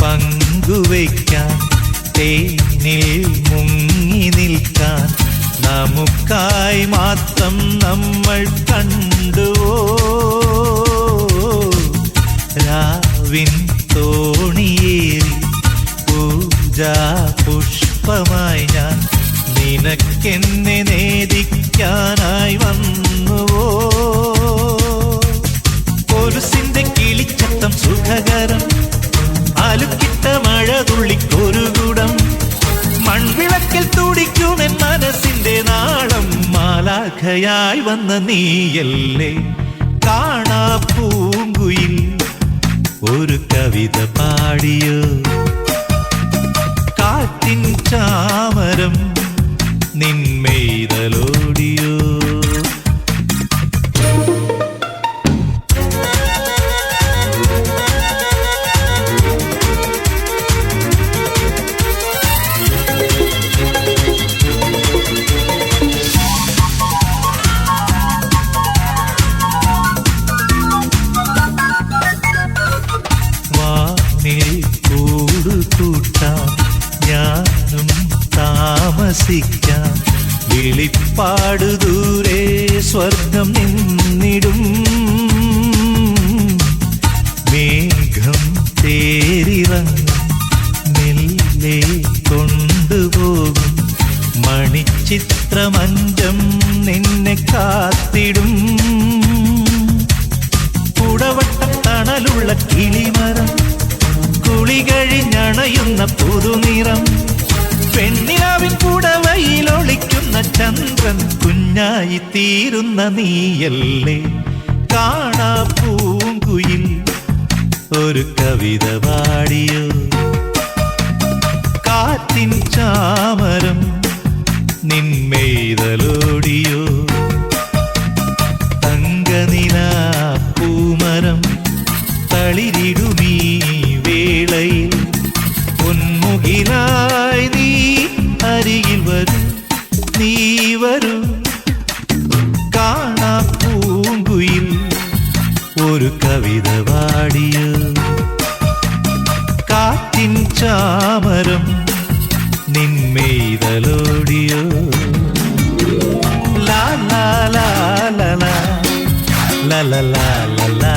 പങ്കുവയ്ക്കാൻ തേനിൽ മുങ്ങി നിൽക്കാൻ നമുക്കായി മാത്രം നമ്മൾ കണ്ടുവോ രാവിൻ തോണിയേറി പൂജാ പുഷ്പമായി ഞാൻ നിനക്കെന്നെ നേദിക്കാനായി വന്നുവോ കൊലുസിന്റെ കിളിച്ചത്തം സുഖകരം ആലുക്കിട്ട മഴതുള്ളിക്കൊരു കുടം മൺവിളക്കിൽ തുടിക്കുമെൻ മനസ്സിന്റെ നാളം മാലാഖയായി വന്ന നീയല്ലേ കാണാ പൂങ്കുയിൽ ഒരു കവിത പാടിയോ കാറ്റിൻ ചാമരം നിന്മെയ്തലോടിയോ ഞാനും താമസിക്കാം വിളിപ്പാടു ദൂരെ സ്വർഗം നിന്നിടും മേഘം തേരിറങ്ങും മെല്ലെ കൊണ്ടുപോകും മണിച്ചിത്രമഞ്ചം നിന്നെ കാത്തിടും കുടവട്ടം തണലുള്ള കിളിമരം കുളികഴിഞ്ഞണയുന്ന പുതുനിറം പെണ്ണിലാവിൻ കുടവയിലൊളിക്കുന്ന ചന്ദ്രൻ കുഞ്ഞായി തീരുന്ന നീയല്ലേ കാണാ പൂങ്കുയിൽ ഒരു കവിത പാടിയോ കാറ്റിൻ ചാമരം നിന്മെയ്തലോടിയോ തങ്കനിലാ പൂമരം തളിരിടുമീ വേളയിൽ പൊന്മുകിലായി നീ അരികിൽ വരൂ നീ വരൂ കാണാ പൂങ്കുയിൽ ഒരു കവിത പാടിയോ കാറ്റിൻ ചാമരം നിന്മെയ്തലോടിയോ ലാ ലാ ലാ ലാ ലാ ലാ ലാ ലാ